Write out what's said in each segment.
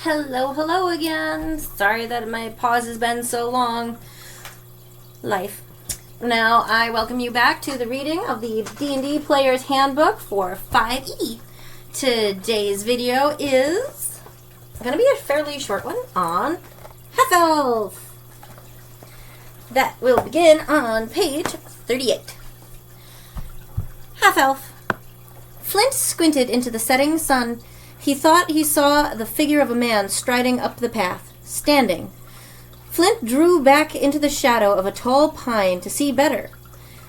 Hello again. Sorry that my pause has been so long. Life. Now, I welcome you back to the reading of the D&D Player's Handbook for 5e. Today's video is going to be a fairly short one on Half-Elf. That will begin on page 38. Half-Elf. Flint squinted into the setting sun. He thought he saw the figure of a man striding up the path, standing. Flint drew back into the shadow of a tall pine to see better.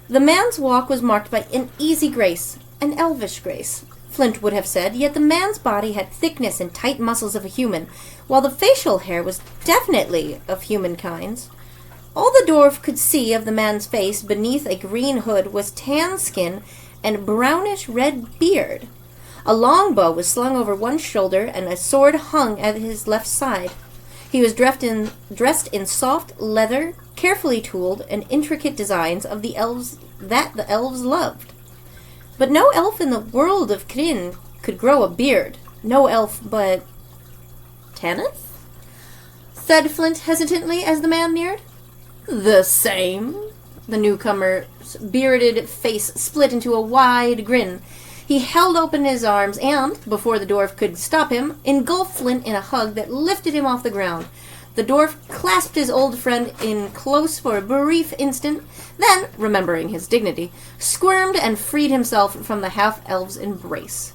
The man's walk was marked by an easy grace, an elvish grace, Flint would have said, yet the man's body had thickness and tight muscles of a human, while the facial hair was definitely of humankind's. All the dwarf could see of the man's face beneath a green hood was tan skin and brownish-red beard. A long bow was slung over one shoulder, and a sword hung at his left side. He was dressed in soft leather, carefully tooled, and intricate designs of the elves that the elves loved. But no elf in the world of Kryn could grow a beard. No elf but Tanith? Said Flint hesitantly as the man neared. The same. The newcomer's bearded face split into a wide grin. He held open his arms and, before the dwarf could stop him, engulfed Flint in a hug that lifted him off the ground. The dwarf clasped his old friend in close for a brief instant, then, remembering his dignity, squirmed and freed himself from the half-elf's embrace.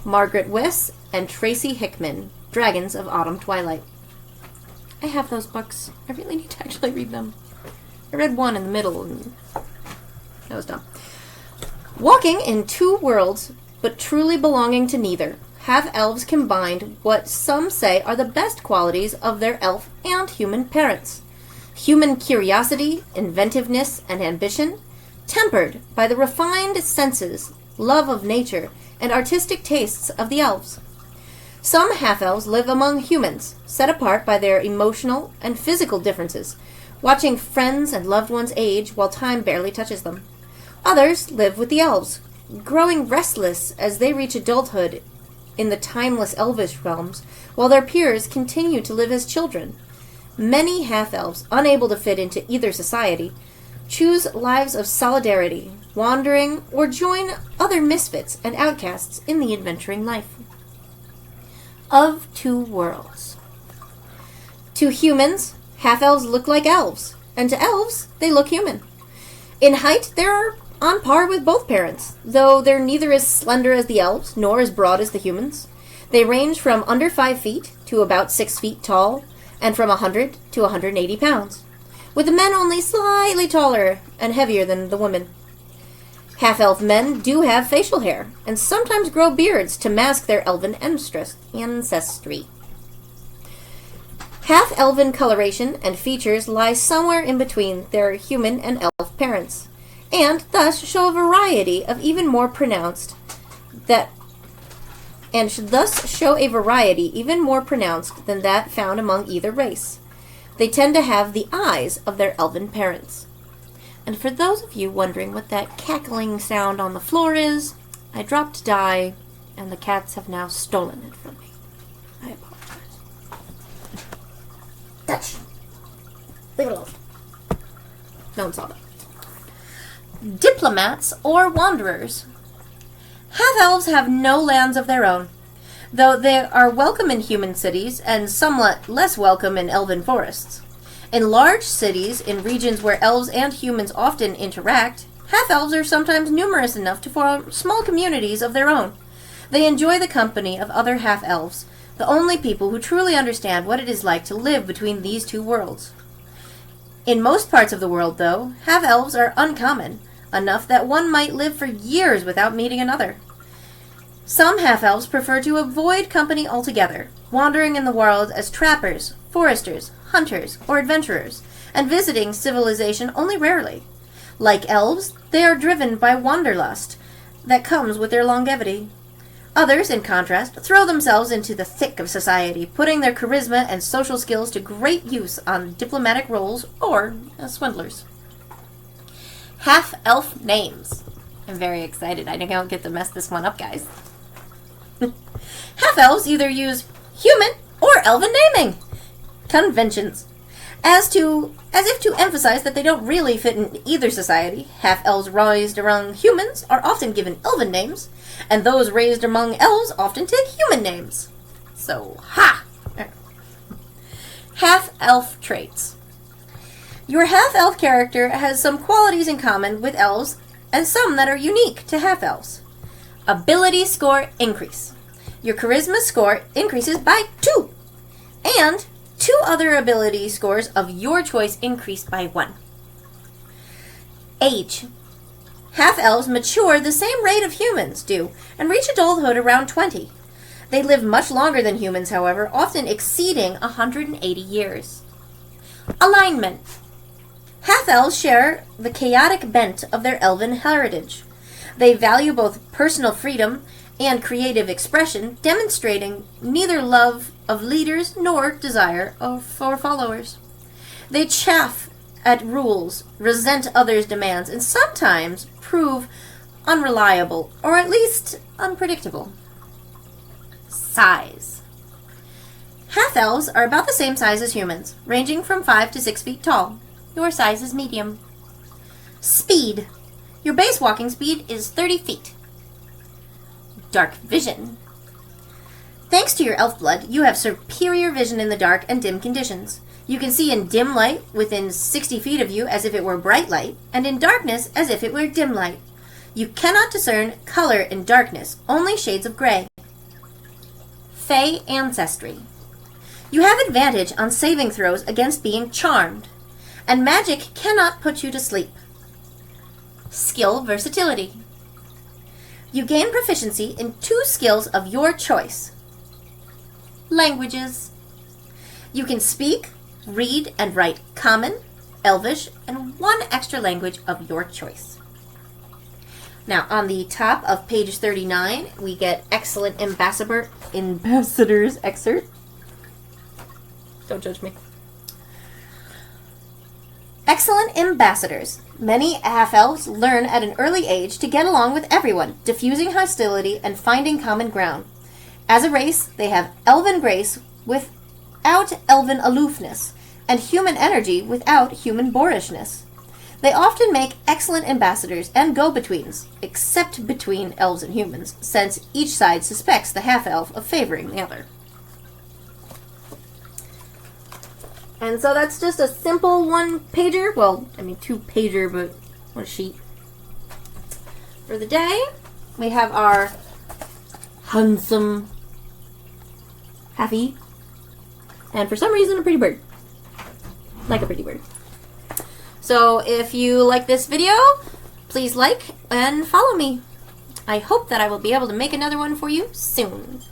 Margaret Wiss and Tracy Hickman, Dragons of Autumn Twilight. I have those books. I really need to actually read them. I read one in the middle, and that was dumb. Walking in two worlds, but truly belonging to neither, half-elves combined what some say are the best qualities of their elf and human parents. Human curiosity, inventiveness, and ambition, tempered by the refined senses, love of nature, and artistic tastes of the elves. Some half-elves live among humans, set apart by their emotional and physical differences, watching friends and loved ones age while time barely touches them. Others live with the elves, growing restless as they reach adulthood in the timeless elvish realms, while their peers continue to live as children. Many half-elves, unable to fit into either society, choose lives of solidarity, wandering, or join other misfits and outcasts in the adventuring life. Of two worlds. To humans, half-elves look like elves, and to elves, they look human. In height, they're on par with both parents, though they're neither as slender as the elves, nor as broad as the humans. They range from under 5 feet to about 6 feet tall, and from 100 to 180 pounds, with the men only slightly taller and heavier than the women. Half-elf men do have facial hair, and sometimes grow beards to mask their elven ancestry. Half-elven coloration and features lie somewhere in between their human and elf parents, and thus show a variety of even more pronounced than that found among either race. They tend to have the eyes of their elven parents. And for those of you wondering what that cackling sound on the floor is, I dropped dye, and the cats have now stolen it from me. I apologize. Dutch! Leave it alone. No one saw that. Diplomats or wanderers. Half-elves have no lands of their own, though they are welcome in human cities and somewhat less welcome in elven forests. In large cities, in regions where elves and humans often interact, half-elves are sometimes numerous enough to form small communities of their own. They enjoy the company of other half-elves, the only people who truly understand what it is like to live between these two worlds. In most parts of the world, though, half-elves are uncommon, enough that one might live for years without meeting another. Some half-elves prefer to avoid company altogether, wandering in the world as trappers, foresters, hunters, or adventurers, and visiting civilization only rarely. Like elves, they are driven by wanderlust that comes with their longevity. Others, in contrast, throw themselves into the thick of society, putting their charisma and social skills to great use on diplomatic roles or as swindlers. Half-elf names. I'm very excited. I think I don't get to mess this one up, guys. Half-elves either use human or elven naming conventions. As if to emphasize that they don't really fit in either society, half-elves raised among humans are often given elven names, and those raised among elves often take human names. So, ha! Half-elf traits. Your half-elf character has some qualities in common with elves, and some that are unique to half-elves. Ability score increase. Your charisma score increases by 2, and 2 other ability scores of your choice increased by 1. Age. Half-elves mature the same rate of humans do, and reach adulthood around 20. They live much longer than humans, however, often exceeding 180 years. Alignment. Half-elves share the chaotic bent of their elven heritage. They value both personal freedom and creative expression, demonstrating neither love of leaders nor desire for followers. They chafe at rules, resent others' demands, and sometimes prove unreliable, or at least unpredictable. Size. Half-elves are about the same size as humans, ranging from 5 to 6 feet tall. Your size is medium. Speed. Your base walking speed is 30 feet. Dark vision. Thanks to your elf blood, you have superior vision in the dark and dim conditions. You can see in dim light within 60 feet of you as if it were bright light, and in darkness as if it were dim light. You cannot discern color in darkness, only shades of gray. Fey ancestry. You have advantage on saving throws against being charmed, and magic cannot put you to sleep. Skill versatility. You gain proficiency in 2 skills of your choice. Languages. You can speak, read, and write Common, Elvish, and 1 extra language of your choice. Now, on the top of page 39, we get Excellent Ambassador's excerpt. Don't judge me. Excellent ambassadors. Many half-elves learn at an early age to get along with everyone, diffusing hostility and finding common ground. As a race, they have elven grace without elven aloofness, and human energy without human boorishness. They often make excellent ambassadors and go-betweens, except between elves and humans, since each side suspects the half-elf of favoring the other. And so that's just a simple 1-pager. Well, I mean 2-pager, but 1 sheet. For the day, we have our handsome halfie, and for some reason, a pretty bird. Like a pretty bird. So if you like this video, please like and follow me. I hope that I will be able to make another one for you soon.